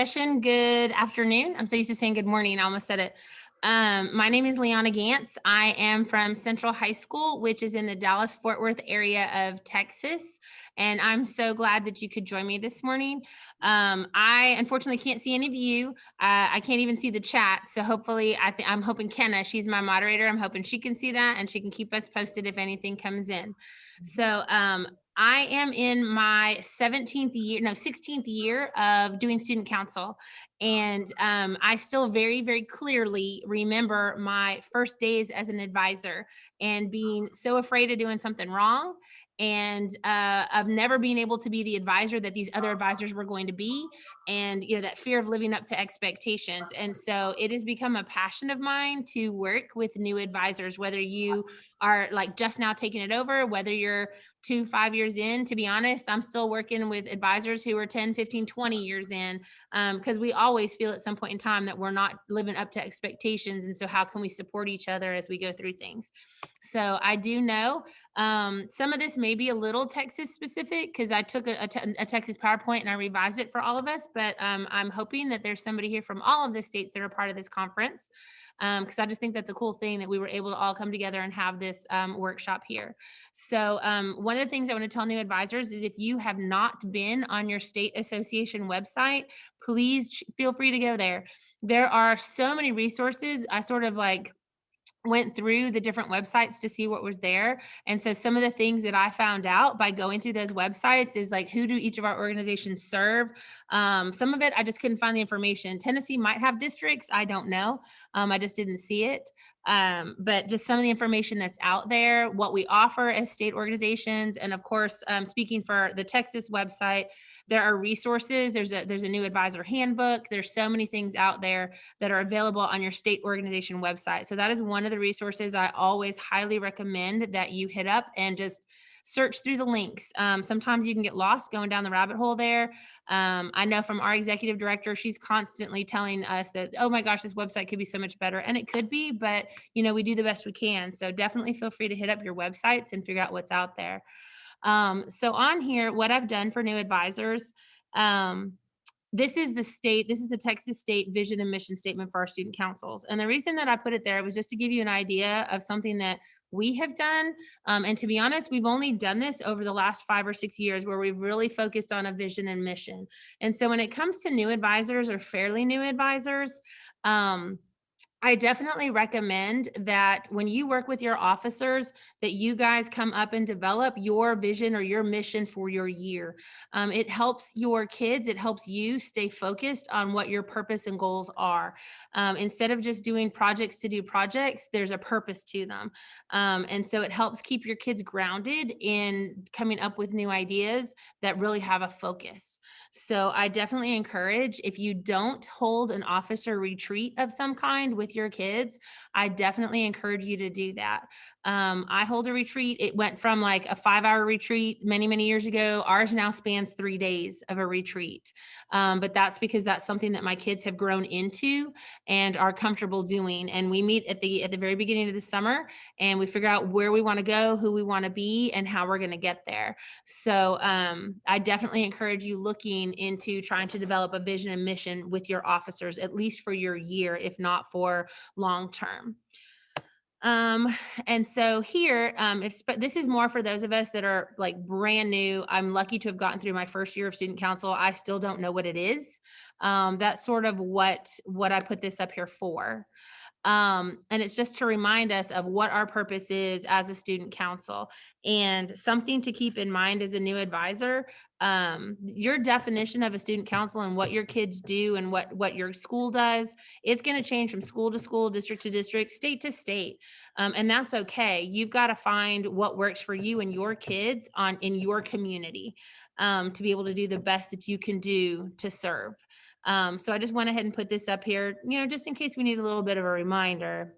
Session. Good afternoon. I'm so used to saying good morning. I almost said it. My name is Lianna Gantz. I am from Central High School, which is in the Dallas-Fort Worth area of Texas. And I'm so glad that you could join me this morning. I unfortunately can't see any of you. I can't even see the chat. So hopefully, I'm hoping Kenna, she's my moderator. I'm hoping she can see that and she can keep us posted if anything comes in. So I am in my 16th year of doing student council. And I still very, very clearly remember my first days as an advisor and being so afraid of doing something wrong and of never being able to be the advisor that these other advisors were going to be, and that fear of living up to expectations. And so it has become a passion of mine to work with new advisors, whether you are like just now taking it over, whether you're 5 years in. To be honest, I'm still working with advisors who are 10, 15, 20 years in, because we always feel at some point in time that we're not living up to expectations. And so how can we support each other as we go through things? So I do know some of this may be a little Texas specific because I took a Texas PowerPoint and I revised it for all of us, but I'm hoping that there's somebody here from all of the states that are part of this conference, because I just think that's a cool thing that we were able to all come together and have this workshop here. So one of the things I want to tell new advisors is if you have not been on your state association website, please feel free to go there. There are so many resources. I sort of went through the different websites to see what was there. And so some of the things that I found out by going through those websites is like, who do each of our organizations serve? Some of it, I just couldn't find the information. Tennessee might have districts. I don't know. I just didn't see it. But just some of the information that's out there, what we offer as state organizations. And of course, speaking for the Texas website, there are resources. There's a new advisor handbook. There's so many things out there that are available on your state organization website. So that is one of the resources I always highly recommend that you hit up and just search through the links. Sometimes you can get lost going down the rabbit hole there. I know from our executive director, she's constantly telling us that, oh my gosh, this website could be so much better. And it could be, but we do the best we can. So definitely feel free to hit up your websites and figure out what's out there. So on here, what I've done for new advisors, this is the Texas State Vision and Mission Statement for our student councils. And the reason that I put it there was just to give you an idea of something that we have done. And to be honest, we've only done this over the last 5 or 6 years where we've really focused on a vision and mission. And so when it comes to new advisors or fairly new advisors, I definitely recommend that when you work with your officers, that you guys come up and develop your vision or your mission for your year. It helps your kids, it helps you stay focused on what your purpose and goals are. Instead of just doing projects to do projects, there's a purpose to them. And so it helps keep your kids grounded in coming up with new ideas that really have a focus. So I definitely encourage, if you don't hold an officer retreat of some kind with your kids, I definitely encourage you to do that. I hold a retreat. It went from like a 5-hour retreat many, many years ago. Ours now spans 3 days of a retreat. But that's because that's something that my kids have grown into and are comfortable doing. And we meet at the very beginning of the summer and we figure out where we want to go, who we want to be, and how we're going to get there. So I definitely encourage you looking into trying to develop a vision and mission with your officers, at least for your year, if not for long term. And so here, this is more for those of us that are like brand new. I'm lucky to have gotten through my first year of student council. I still don't know what it is. That's sort of what I put this up here for. And it's just to remind us of what our purpose is as a student council. And something to keep in mind as a new advisor, your definition of a student council and what your kids do and what your school does, it's going to change from school to school, district to district, state to state. And that's okay. You've got to find what works for you and your kids in your community, to be able to do the best that you can do to serve. So I just went ahead and put this up here, just in case we need a little bit of a reminder.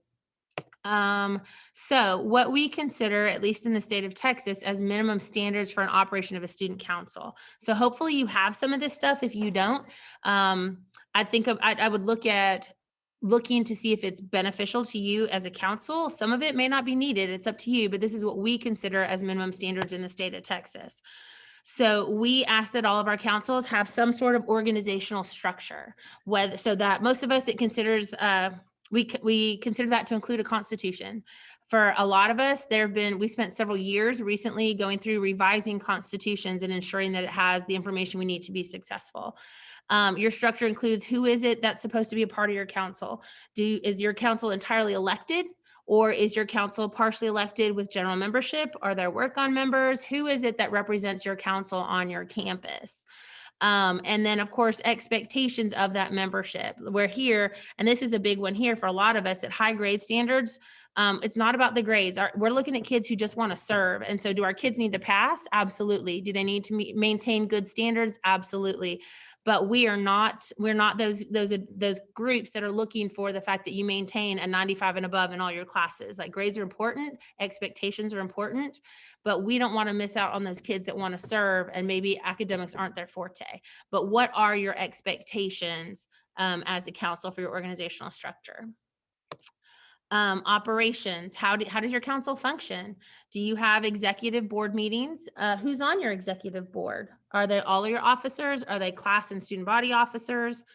So what we consider, at least in the state of Texas, as minimum standards for an operation of a student council. So hopefully you have some of this stuff. If you don't, I think I would looking to see if it's beneficial to you as a council. Some of it may not be needed. It's up to you, but this is what we consider as minimum standards in the state of Texas. So we ask that all of our councils have some sort of organizational structure, whether so that most of us it considers we consider that to include a constitution. For a lot of us, we spent several years recently going through revising constitutions and ensuring that it has the information we need to be successful. Your structure includes who is it that's supposed to be a part of your council. Is your council entirely elected? Or is your council partially elected with general membership? Are there work-on members? Who is it that represents your council on your campus? And then, of course, expectations of that membership. We're here, and this is a big one here for a lot of us at high grade standards. It's not about the grades. We're looking at kids who just want to serve. And so do our kids need to pass? Absolutely. Do they need to maintain good standards? Absolutely. But we're not those groups that are looking for the fact that you maintain a 95 and above in all your classes. Like, grades are important, expectations are important, but we don't want to miss out on those kids that want to serve and maybe academics aren't their forte. But what are your expectations as a council for your organizational structure? Operations. How does your council function? Do you have executive board meetings? Who's on your executive board? Are they all of your officers? Are they class and student body officers?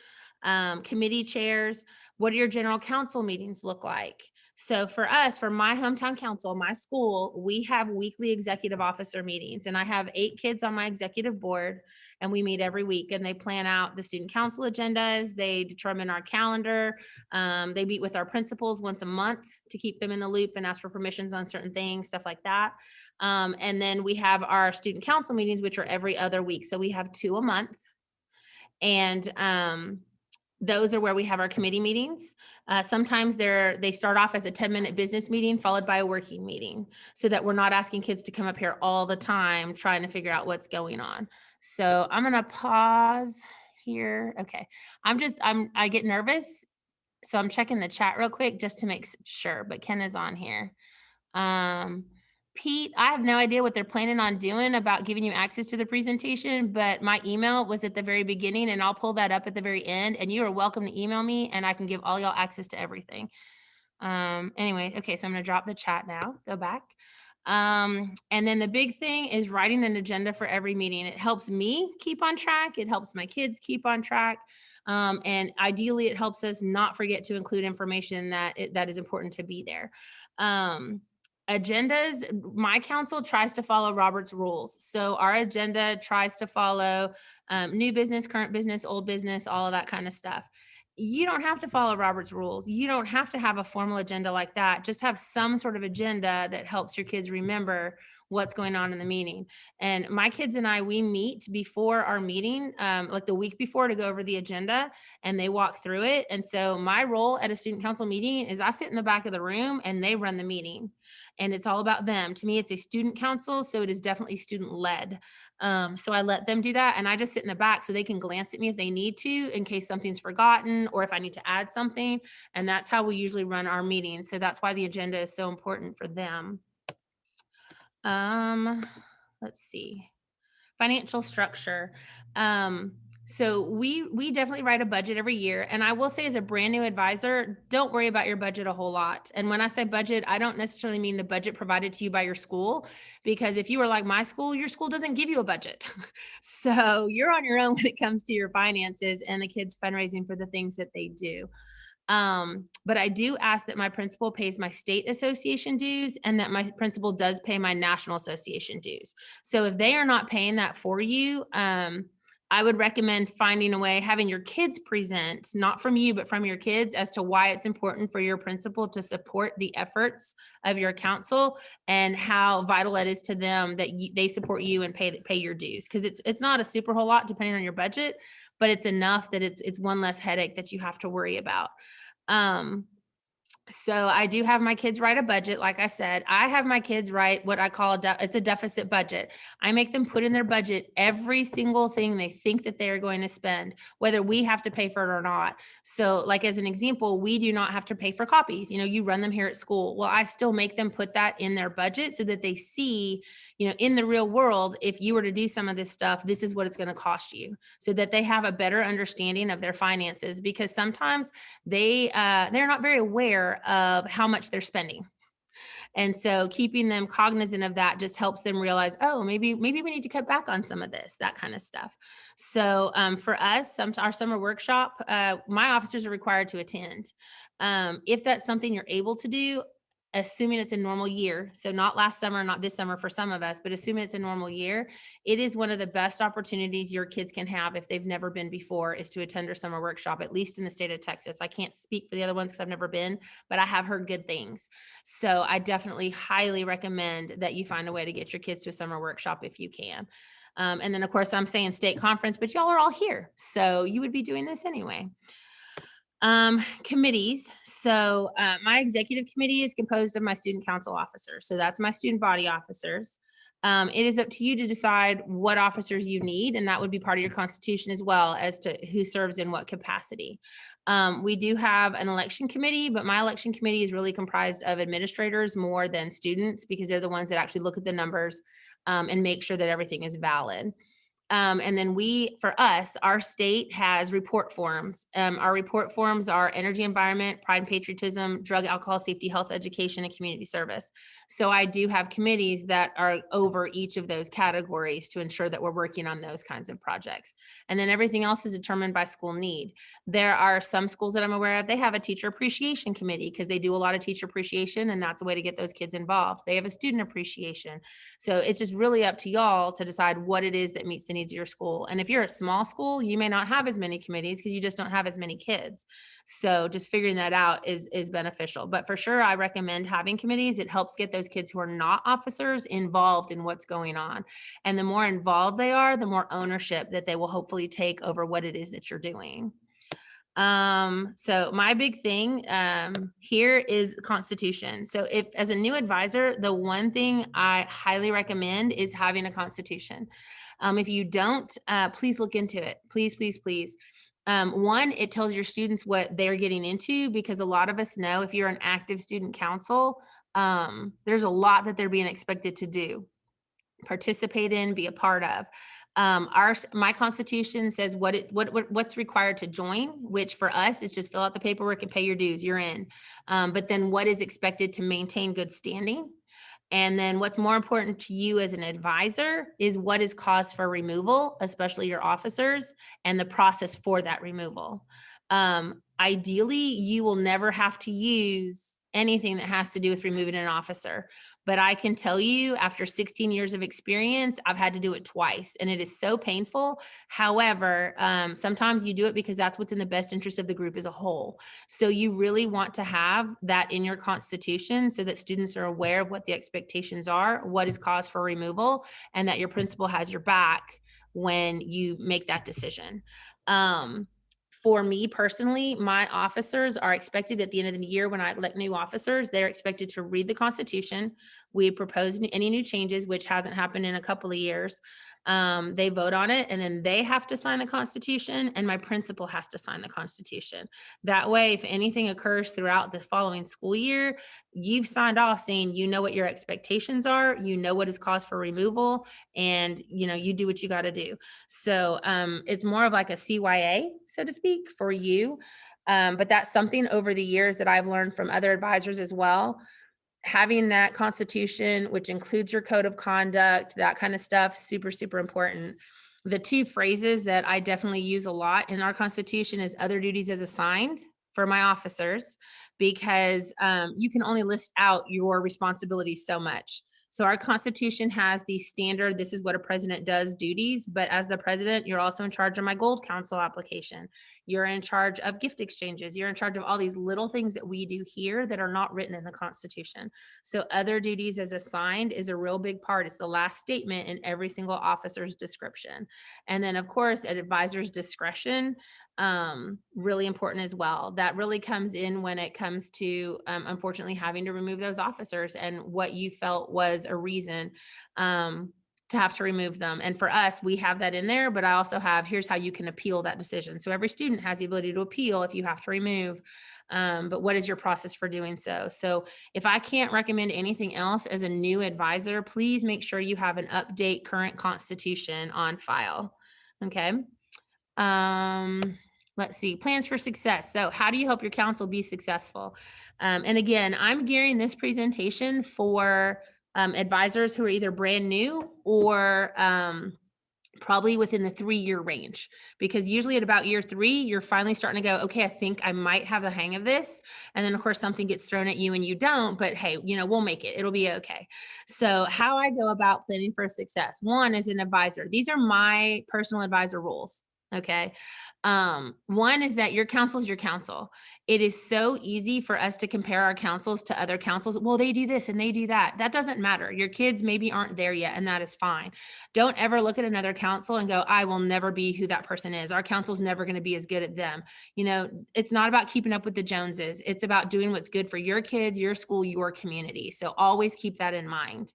Committee chairs? What do your general council meetings look like? So for us, for my hometown council, my school, we have weekly executive officer meetings, and I have 8 kids on my executive board, and we meet every week, and they plan out the student council agendas. They determine our calendar. They meet with our principals once a month to keep them in the loop and ask for permissions on certain things, stuff like that. And then we have our student council meetings, which are every other week. So we have 2 a month. And those are where we have our committee meetings. Sometimes they start off as a 10-minute business meeting followed by a working meeting, so that we're not asking kids to come up here all the time trying to figure out what's going on. So I'm gonna pause here. Okay. I get nervous, so I'm checking the chat real quick just to make sure, but Ken is on here. Um, Pete, I have no idea what they're planning on doing about giving you access to the presentation, but my email was at the very beginning, and I'll pull that up at the very end, and you are welcome to email me and I can give all y'all access to everything. Anyway, okay, so I'm gonna drop the chat now, go back. And then the big thing is writing an agenda for every meeting. It helps me keep on track. It helps my kids keep on track. And ideally it helps us not forget to include information that is important to be there. Agendas, my council tries to follow Robert's rules. So our agenda tries to follow new business, current business, old business, all of that kind of stuff. You don't have to follow Robert's rules. You don't have to have a formal agenda like that. Just have some sort of agenda that helps your kids remember what's going on in the meeting. And my kids and I, we meet before our meeting, like the week before, to go over the agenda, and they walk through it. And so my role at a student council meeting is I sit in the back of the room and they run the meeting, and it's all about them. To me, it's a student council, so it is definitely student led. So I let them do that, and I just sit in the back so they can glance at me if they need to, in case something's forgotten or if I need to add something. And that's how we usually run our meetings. So that's why the agenda is so important for them. Let's see. Financial structure. So we definitely write a budget every year. And I will say, as a brand new advisor, don't worry about your budget a whole lot. And when I say budget, I don't necessarily mean the budget provided to you by your school, because if you were like my school, your school doesn't give you a budget. So you're on your own when it comes to your finances and the kids fundraising for the things that they do. But I do ask that my principal pays my state association dues and that my principal does pay my national association dues. So if they are not paying that for you, I would recommend finding a way, having your kids present, not from you, but from your kids, as to why it's important for your principal to support the efforts of your council and how vital it is to them that they support you and pay your dues. Because it's not a super whole lot depending on your budget, but it's enough that it's one less headache that you have to worry about. So I do have my kids write a budget. Like I said, I have my kids write what I call it's a deficit budget. I make them put in their budget every single thing they think that they are going to spend, whether we have to pay for it or not. So like, as an example, we do not have to pay for copies. You run them here at school. Well, I still make them put that in their budget so that they see, in the real world, if you were to do some of this stuff, this is what it's going to cost you, so that they have a better understanding of their finances, because sometimes they're not very aware of how much they're spending. And so keeping them cognizant of that just helps them realize, oh, maybe we need to cut back on some of this, that kind of stuff. So for us, our summer workshop, my officers are required to attend. If that's something you're able to do, assuming it's a normal year, so not last summer, not this summer for some of us, but assuming it's a normal year, it is one of the best opportunities your kids can have if they've never been before, is to attend our summer workshop, at least in the state of Texas. I can't speak for the other ones because I've never been, but I have heard good things. So I definitely highly recommend that you find a way to get your kids to a summer workshop if you can. And then, of course, I'm saying state conference, but y'all are all here, so you would be doing this anyway. Committees. So my executive committee is composed of my student council officers. So that's my student body officers. It is up to you to decide what officers you need, and that would be part of your constitution as well, as to who serves in what capacity. We do have an election committee, but my election committee is really comprised of administrators more than students, because they're the ones that actually look at the numbers and make sure that everything is valid. And then for us, our state has report forms. Our report forms are energy, environment, pride and patriotism, drug, alcohol, safety, health, education, and community service. So I do have committees that are over each of those categories to ensure that we're working on those kinds of projects. And then everything else is determined by school need. There are some schools that I'm aware of, they have a teacher appreciation committee because they do a lot of teacher appreciation, and that's a way to get those kids involved. They have a student appreciation. So it's just really up to y'all to decide what it is that meets the needs of your school. And if you're a small school, you may not have as many committees because you just don't have as many kids. So just figuring that out is beneficial. But for sure, I recommend having committees. It helps get those kids who are not officers involved in what's going on. And the more involved they are, the more ownership that they will hopefully take over what it is that you're doing. So my big thing here is Constitution. So if, as a new advisor, the one thing I highly recommend is having a Constitution. If you don't, please look into it. Please, please, please. One, it tells your students what they're getting into, because a lot of us know if you're an active student council, there's a lot that they're being expected to do, participate in, be a part of. My constitution says what's required to join, which for us is just fill out the paperwork and pay your dues, you're in. But then what is expected to maintain good standing. And then what's more important to you as an advisor is what is cause for removal, especially your officers, and the process for that removal. Ideally, you will never have to use anything that has to do with removing an officer. But I can tell you, after 16 years of experience, I've had to do it twice, and it is so painful. However, sometimes you do it because that's what's in the best interest of the group as a whole. So you really want to have that in your constitution so that students are aware of what the expectations are, what is cause for removal, and that your principal has your back when you make that decision. For me personally, my officers are expected at the end of the year, when I elect new officers, they're expected to read the Constitution. We propose any new changes, which hasn't happened in a couple of years. They vote on it, and then they have to sign the Constitution, and my principal has to sign the Constitution. That way, if anything occurs throughout the following school year, you've signed off saying you know what your expectations are, you know what is cause for removal, and you do what you got to do. So it's more of like a CYA, so to speak, for you. But that's something over the years that I've learned from other advisors as well. Having that constitution, which includes your code of conduct, that kind of stuff, super, super important. The two phrases that I definitely use a lot in our constitution is other duties as assigned for my officers, because you can only list out your responsibilities so much. So our constitution has the standard, this is what a president does duties, but as the president, you're also in charge of my gold council application. You're in charge of gift exchanges. You're in charge of all these little things that we do here that are not written in the Constitution. So other duties as assigned is a real big part. It's the last statement in every single officer's description. And then of course, at advisor's discretion, really important as well. That really comes in when it comes to, unfortunately, having to remove those officers and what you felt was a reason, to have to remove them. And for us, we have that in there, but I also have, here's how you can appeal that decision. So every student has the ability to appeal if you have to remove, but what is your process for doing so? So if I can't recommend anything else as a new advisor, please make sure you have an current constitution on file. Okay. Let's see, plans for success. So, how do you help your council be successful? And again, I'm gearing this presentation for advisors who are either brand new or probably within the 3-year range, because usually at about year 3, you're finally starting to go, okay, I think I might have the hang of this. And then, of course, something gets thrown at you and you don't, but hey, we'll make it. It'll be okay. So, how I go about planning for success: one, as an advisor, these are my personal advisor rules. Okay. One is that your council is your council. It is so easy for us to compare our councils to other councils. Well, they do this and they do that. That doesn't matter. Your kids maybe aren't there yet, and that is fine. Don't ever look at another council and go, I will never be who that person is. Our council's never going to be as good at them. It's not about keeping up with the Joneses. It's about doing what's good for your kids, your school, your community. So always keep that in mind.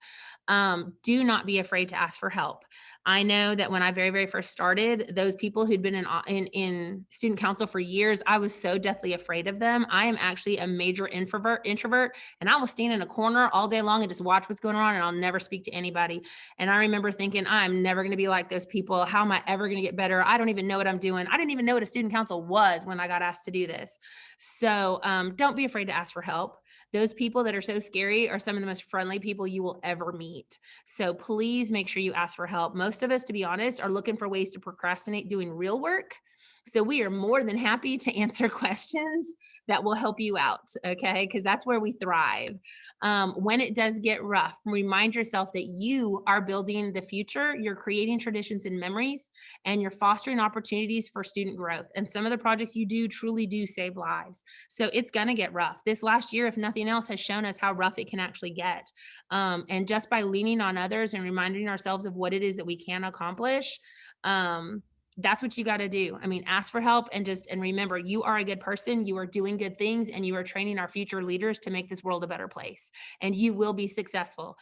Do not be afraid to ask for help. I know that when I very, very first started, those people who'd been in student council for years, I was so deathly afraid of them. I am actually a major introvert, and I will stand in a corner all day long and just watch what's going on, and I'll never speak to anybody. And I remember thinking, I'm never going to be like those people. How am I ever going to get better? I don't even know what I'm doing. I didn't even know what a student council was when I got asked to do this. So don't be afraid to ask for help. Those people that are so scary are some of the most friendly people you will ever meet. So please make sure you ask for help. Most of us, to be honest, are looking for ways to procrastinate doing real work. So we are more than happy to answer questions that will help you out, okay? Because that's where we thrive. When it does get rough, remind yourself that you are building the future, you're creating traditions and memories, and you're fostering opportunities for student growth. And some of the projects you do truly do save lives. So it's going to get rough. This last year, if nothing else, has shown us how rough it can actually get. And just by leaning on others and reminding ourselves of what it is that we can accomplish, that's what you got to do. I mean, ask for help and remember, you are a good person. You are doing good things, and you are training our future leaders to make this world a better place, and you will be successful.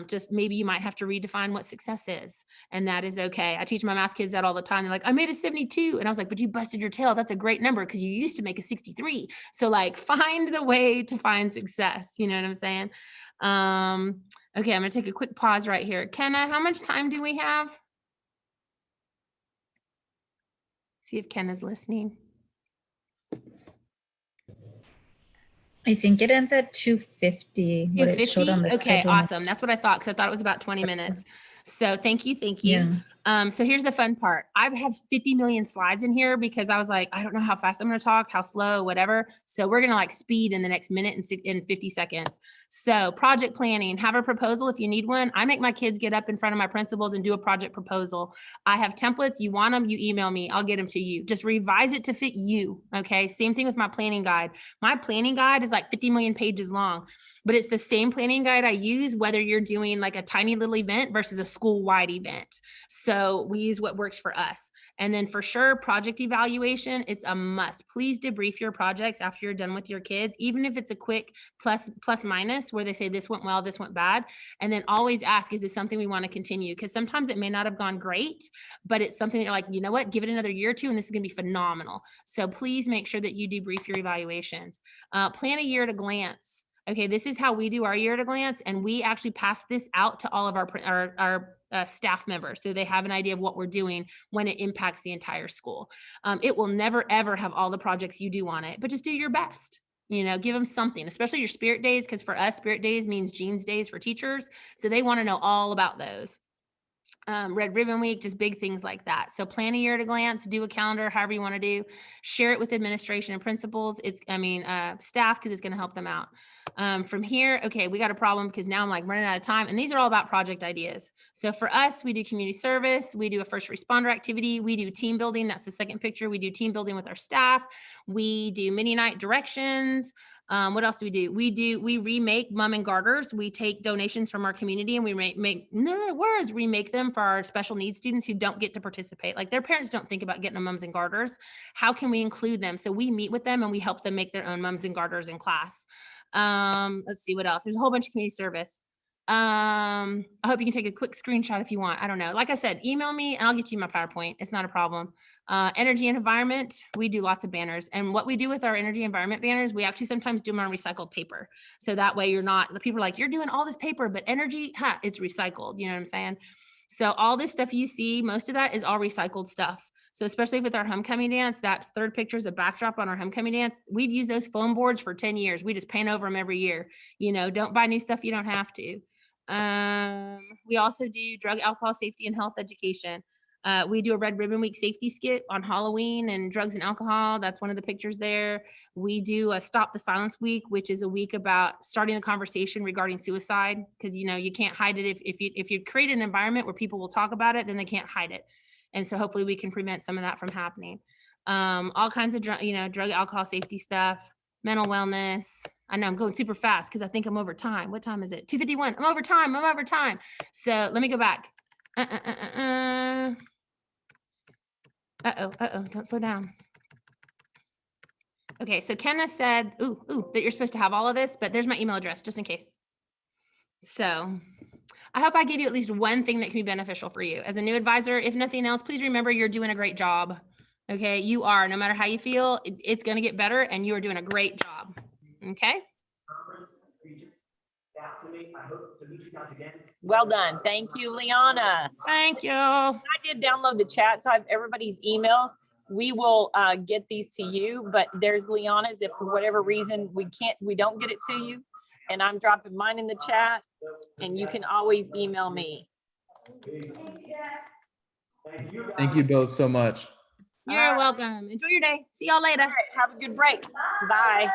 Just maybe you might have to redefine what success is, and that is okay. I teach my math kids that all the time. They're like, I made a 72. And I was like, but you busted your tail. That's a great number because you used to make a 63. So like, find the way to find success. You know what I'm saying? Okay, I'm going to take a quick pause right here. Kenna, how much time do we have? See if Ken is listening. I think it ends at 2:50. What it showed on the Okay, schedule. awesome. That's what I thought, because I thought it was about 20 minutes. So thank you. Yeah. So here's the fun part. I have 50 million slides in here because I was like, I don't know how fast I'm going to talk, how slow, whatever. So we're going to like speed in the next minute and 50 seconds. So project planning, have a proposal if you need one. I make my kids get up in front of my principals and do a project proposal. I have templates. You want them, you email me, I'll get them to you. Just revise it to fit you. Okay. Same thing with my planning guide. My planning guide is like 50 million pages long, but it's the same planning guide I use whether you're doing like a tiny little event versus a school-wide event. So we use what works for us. And then for sure, project evaluation, it's a must. Please debrief your projects after you're done with your kids, even if it's a quick plus minus where they say this went well, this went bad. And then always ask, is this something we want to continue? Because sometimes it may not have gone great, but it's something that you're like, you know what, give it another year or two and this is going to be phenomenal. So please make sure that you debrief your evaluations. Plan a year at a glance. Okay, this is how we do our year at a glance, and we actually pass this out to all of our staff members so they have an idea of what we're doing when it impacts the entire school. It will never, ever have all the projects you do on it, but just do your best. Give them something, especially your spirit days, because for us, spirit days means jeans days for teachers. So they want to know all about those. Red Ribbon Week, just big things like that. So plan a year at a glance, do a calendar, however you want to do, share it with administration and principals. Staff, because it's going to help them out. From here, okay, we got a problem because now I'm like running out of time, and these are all about project ideas. So for us, we do community service, we do a first responder activity, we do team building. That's the second picture. We do team building with our staff. We do mini night directions. What else do? We remake mom and garters. We take donations from our community and we remake them for our special needs students who don't get to participate. Like their parents don't think about getting a mums and garters. How can we include them? So we meet with them and we help them make their own mums and garters in class. Let's see what else. There's a whole bunch of community service. I hope you can take a quick screenshot if you want. I don't know. Like I said, email me and I'll get you my PowerPoint. It's not a problem. Energy and environment, we do lots of banners. And what we do with our energy environment banners, we actually sometimes do them on recycled paper. So that way the people are like, you're doing all this paper, but energy, it's recycled. You know what I'm saying? So all this stuff you see, most of that is all recycled stuff. So especially with our homecoming dance, that third picture is a backdrop on our homecoming dance. We've used those foam boards for 10 years. We just paint over them every year. Don't buy new stuff you don't have to. We also do drug, alcohol, safety, and health education. We do a Red Ribbon Week safety skit on Halloween and drugs and alcohol. That's one of the pictures there. We do a Stop the Silence Week, which is a week about starting the conversation regarding suicide, because you can't hide it. If you create an environment where people will talk about it, then they can't hide it. And so hopefully we can prevent some of that from happening. All kinds of drug, alcohol, safety stuff, mental wellness. I know I'm going super fast because I think I'm over time. What time is it? 2:51. I'm over time. So let me go back. Don't slow down. Okay, so Kenna said, that you're supposed to have all of this, but there's my email address just in case. So I hope I gave you at least one thing that can be beneficial for you. As a new advisor, if nothing else, please remember you're doing a great job. Okay, you are. No matter how you feel, it's going to get better, and you are doing a great job. Okay? Well done. Thank you, Lianna. Thank you. I did download the chat, so I have everybody's emails. We will get these to you, but there's Lianna's if for whatever reason we don't get it to you. And I'm dropping mine in the chat, and you can always email me. Thank you both so much. You're welcome. Enjoy your day. See y'all later. All right, have a good break. Bye.